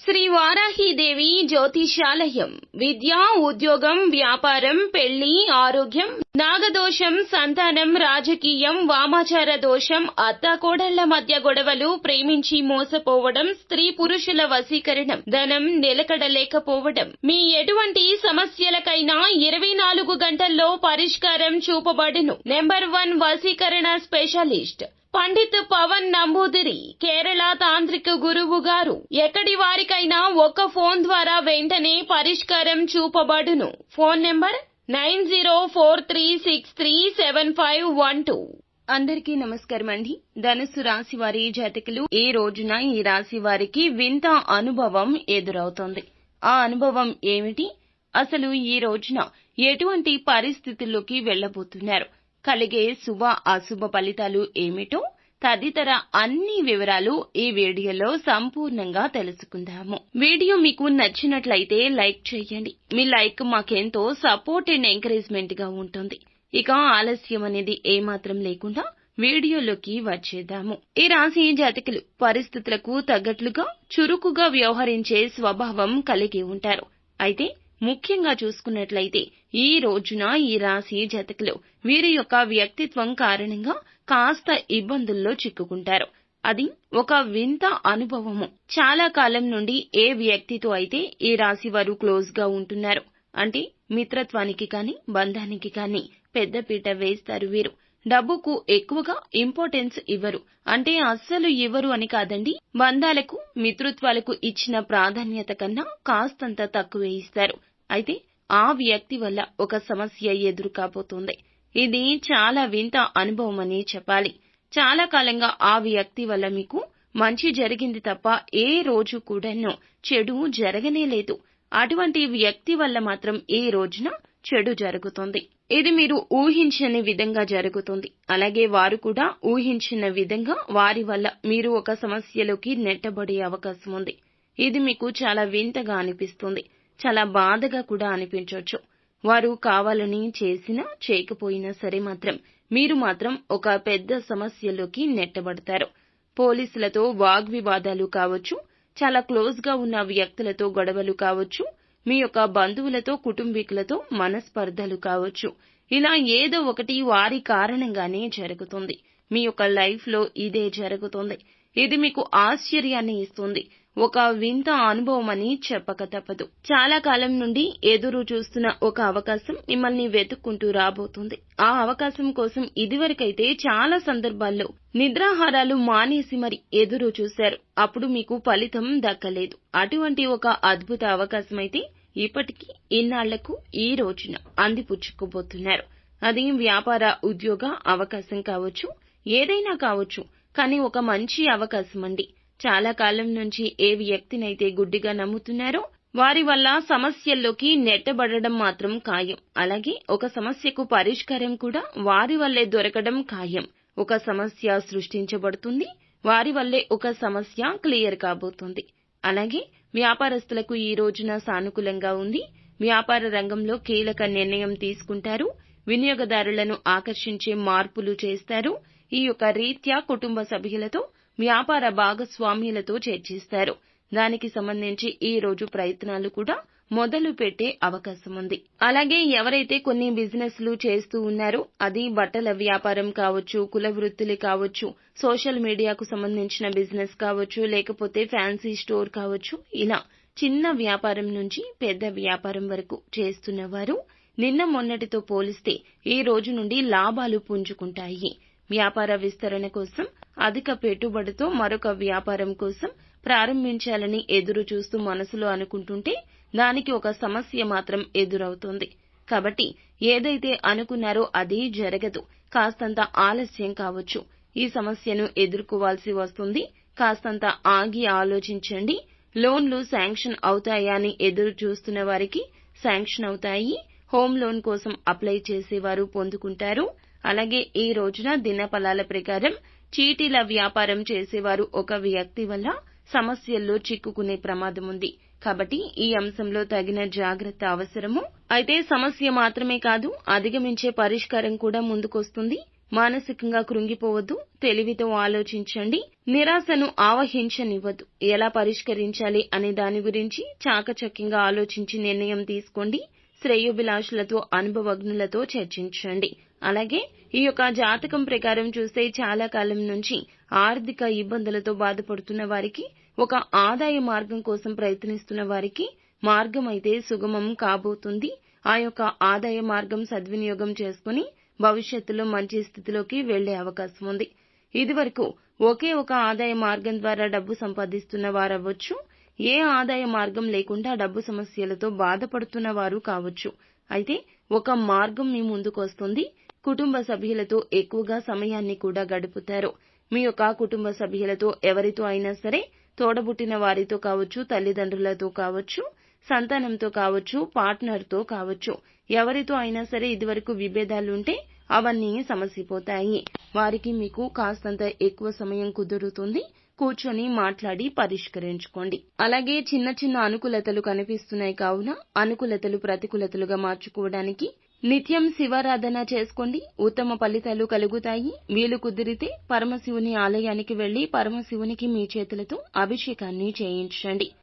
శ్రీ వారాహీదేవి జ్యోతిషాలయం. విద్య, ఉద్యోగం, వ్యాపారం, పెళ్లి, ఆరోగ్యం, నాగదోషం, సంతానం, రాజకీయం, వామాచార దోషం, అత్తాకోడళ్ల మధ్య గొడవలు, ప్రేమించి మోసపోవడం, స్త్రీ పురుషుల వశీకరణం, ధనం నిలకడలేకపోవడం, మీ ఎటువంటి సమస్యలకైనా 24 గంటల్లో పరిష్కారం చూపబడును. నెంబర్ 1 వశీకరణ స్పెషలిస్ట్ పండిత్ పవన్ నంబూదిరి, కేరళ తాంత్రిక గురువు గారు. ఎక్కడి వారికైనా ఒక్క ఫోన్ ద్వారా వెంటనే పరిష్కారం చూపబడును. Phone number 9043637512. అందరికీ నమస్కారం అండి. ధనుసు రాశి వారి జాతకులు, ఈ రోజున ఈ రాశి వారికి వింత అనుభవం ఎదురవుతోంది. ఆ అనుభవం ఏమిటి? అసలు ఈ రోజున ఎటువంటి పరిస్థితుల్లోకి వెళ్లబోతున్నారు? కలిగే శుభ అశుభ ఫలితాలు ఏమిటో తదితర అన్ని వివరాలు ఈ వీడియోలో సంపూర్ణంగా తెలుసుకుందాము. వీడియో మీకు నచ్చినట్లయితే లైక్ చేయండి. మీ లైక్ మాకెంతో సపోర్ట్ అండ్ ఎంకరేజ్మెంట్ గా ఉంటుంది. ఇక ఆలస్యం అనేది ఏమాత్రం లేకుండా వీడియోలోకి వచ్చేద్దాము. ఈ రాశి జాతకులు పరిస్థితులకు తగ్గట్లుగా చురుకుగా వ్యవహరించే స్వభావం కలిగి ఉంటారు. అయితే ముఖ్యంగా చూసుకున్నట్లయితే ఈ రోజున ఈ రాశి జాతకులు వీరి యొక్క వ్యక్తిత్వం కారణంగా కాస్త ఇబ్బందుల్లో చిక్కుకుంటారు. అది ఒక వింత అనుభవము. చాలా కాలం నుండి ఏ వ్యక్తితో అయితే ఈ రాశి వారు క్లోజ్ గా ఉంటున్నారు, అంటే మిత్రత్వానికి కానీ బంధానికి కానీ పెద్దపీట వేస్తారు వీరు. డబ్బుకు ఎక్కువగా ఇంపార్టెన్స్ ఇవ్వరు, అంటే అస్సలు ఇవ్వరు అని కాదండి. బంధాలకు మిత్రత్వాలకు ఇచ్చిన ప్రాధాన్యత కన్నా కాస్తంత తక్కువే ఇస్తారు. అయితే ఆ వ్యక్తి వల్ల ఒక సమస్య ఎదురు కాబోతోంది. ఇది చాలా వింత అనుభవం అని చెప్పాలి. చాలా కాలంగా ఆ వ్యక్తి వల్ల మీకు మంచి జరిగింది తప్ప ఏ రోజు కూడాను చెడు జరగనే లేదు. అటువంటి వ్యక్తి వల్ల మాత్రం ఈ రోజున చెడు జరుగుతుంది. ఇది మీరు ఊహించని విధంగా జరుగుతుంది. అలాగే వారు కూడా ఊహించిన విధంగా వారి వల్ల మీరు ఒక సమస్యలోకి నెట్టబడే అవకాశం ఉంది. ఇది మీకు చాలా వింతగా అనిపిస్తుంది. చాలా బాధగా కూడా అనిపించవచ్చు. వారు కావాలని చేసినా చేయకపోయినా సరే మాత్రం మీరు మాత్రం ఒక పెద్ద సమస్యలోకి నెట్టబడతారు. పోలీసులతో వాగ్వివాదాలు కావచ్చు, చాలా క్లోజ్ గా ఉన్న వ్యక్తులతో గొడవలు కావచ్చు, మీ యొక్క బంధువులతో కుటుంబీకులతో మనస్పర్ధలు కావచ్చు. ఇలా ఏదో ఒకటి వారి కారణంగానే జరుగుతుంది. మీ యొక్క లైఫ్ లో ఇదే జరుగుతుంది. ఇది మీకు ఆశ్చర్యాన్ని ఇస్తుంది. ఒక వింత అనుభవం అని చెప్పక తప్పదు. చాలా కాలం నుండి ఎదురు చూస్తున్న ఒక అవకాశం మిమ్మల్ని వెతుక్కుంటూ రాబోతుంది. ఆ అవకాశం కోసం ఇదివరకైతే చాలా సందర్భాల్లో నిద్రాహారాలు మానేసి మరి ఎదురు చూశారు. అప్పుడు మీకు ఫలితం దక్కలేదు. అటువంటి ఒక అద్భుత అవకాశం అయితే ఇప్పటికీ ఇన్నాళ్లకు ఈ రోజున అందిపుచ్చుకోబోతున్నారు. అది వ్యాపార ఉద్యోగ అవకాశం కావచ్చు, ఏదైనా కావచ్చు, కానీ ఒక మంచి అవకాశం అండి. చాలా కాలం నుంచి ఏ వ్యక్తినైతే గుడ్డిగా నమ్ముతున్నారో వారి వల్ల సమస్యల్లోకి నెట్టబడడం మాత్రం ఖాయం. అలాగే ఒక సమస్యకు పరిష్కారం కూడా వారి వల్లే దొరకడం ఖాయం. ఒక సమస్య సృష్టించబడుతుంది, వారి వల్లే ఒక సమస్య క్లియర్ కాబోతుంది. అలాగే వ్యాపారస్తులకు ఈ రోజున సానుకూలంగా ఉంది. వ్యాపార రంగంలో కీలక నిర్ణయం తీసుకుంటారు. వినియోగదారులను ఆకర్షించే మార్పులు చేస్తారు. ఈ యొక్క రీత్యా కుటుంబ సభ్యులతో వ్యాపార భాగస్వామ్యులతో చర్చిస్తారు. దానికి సంబంధించి ఈ రోజు ప్రయత్నాలు కూడా మొదలు పెట్టే అవకాశం ఉంది. అలాగే ఎవరైతే కొన్ని బిజినెస్లు చేస్తూ ఉన్నారో, అది బట్టల వ్యాపారం కావచ్చు, కుల వృత్తులు కావచ్చు, సోషల్ మీడియాకు సంబంధించిన బిజినెస్ కావచ్చు, లేకపోతే ఫ్యాన్సీ స్టోర్ కావచ్చు, ఇలా చిన్న వ్యాపారం నుంచి పెద్ద వ్యాపారం వరకు చేస్తున్న వారు నిన్న మొన్నటితో పోలిస్తే ఈ రోజు నుండి లాభాలు పుంజుకుంటాయి. వ్యాపార విస్తరణ కోసం, అధిక పెట్టుబడితో మరొక వ్యాపారం కోసం ప్రారంభించాలని ఎదురు చూస్తూ మనసులో అనుకుంటుంటే దానికి ఒక సమస్య మాత్రం ఎదురవుతుంది. కాబట్టి ఏదైతే అనుకున్నారో అది జరగదు. కాస్తంత ఆలస్యం కావచ్చు. ఈ సమస్యను ఎదుర్కోవాల్సి వస్తుంది. కాస్తంత ఆగి ఆలోచించండి. లోన్లు శాంక్షన్ అవుతాయా అని ఎదురు చూస్తున్న వారికి శాంక్షన్ అవుతాయి. హోమ్ లోన్ కోసం అప్లై చేసేవారు పొందుకుంటారు. అలాగే ఈ రోజున దినఫలాల ప్రకారం చీటీల వ్యాపారం చేసేవారు ఒక వ్యక్తి వల్ల సమస్యల్లో చిక్కుకునే ప్రమాదం ఉంది. కాబట్టి ఈ అంశంలో తగిన జాగ్రత్త అవసరము. అయితే సమస్య మాత్రమే కాదు, అధిగమించే పరిష్కారం కూడా ముందుకొస్తుంది. మానసికంగా కృంగిపోవద్దు, తెలివితో ఆలోచించండి, నిరాశను ఆవహించనివ్వద్దు. ఎలా పరిష్కరించాలి అనే దాని గురించి చాకచక్యంగా ఆలోచించి నిర్ణయం తీసుకోండి. శ్రేయోభిలాషులతో, అనుభవజ్ఞులతో చర్చించండి. అలాగే ఈ యొక్క జాతకం ప్రకారం చూస్తే చాలా కాలం నుంచి ఆర్థిక ఇబ్బందులతో బాధపడుతున్న వారికి, ఒక ఆదాయ మార్గం కోసం ప్రయత్నిస్తున్న వారికి మార్గం అయితే సుగమం కాబోతుంది. ఆ యొక్క ఆదాయ మార్గం సద్వినియోగం చేసుకుని భవిష్యత్తులో మంచి స్థితిలోకి వెళ్లే అవకాశం ఉంది. ఇదివరకు ఒకే ఒక ఆదాయ మార్గం ద్వారా డబ్బు సంపాదిస్తున్న వారవ్వచ్చు, ఏ ఆదాయ మార్గం లేకుండా డబ్బు సమస్యలతో బాధపడుతున్న వారు కావచ్చు. అయితే ఒక మార్గం మీ ముందుకు వస్తుంది. కుటుంబ సభ్యులతో ఎక్కువగా సమయాన్ని కూడా గడుపుతారు. మీ యొక్క కుటుంబ సభ్యులతో ఎవరితో అయినా సరే, తోడబుట్టిన వారితో కావచ్చు, తల్లిదండ్రులతో కావచ్చు, సంతానంతో కావచ్చు, పార్ట్నర్తో కావచ్చు, ఎవరితో అయినా సరే ఇదివరకు విభేదాలుంటే అవన్నీ సమసిపోతాయి. వారికి మీకు కాస్తంత ఎక్కువ సమయం కుదురుతుంది. కూర్చొని మాట్లాడి పరిష్కరించుకోండి. అలాగే చిన్న చిన్న అనుకూలతలు కనిపిస్తున్నాయి కావున అనుకూలతలు ప్రతికూలతలుగా మార్చుకోవడానికి నిత్యం శివారాధన చేసుకోండి. ఉత్తమ ఫలితాలు కలుగుతాయి. వీలు కుదిరితే పరమశివుని ఆలయానికి వెళ్లి పరమశివునికి మీ చేతులతో అభిషేకాన్ని చేయించండి.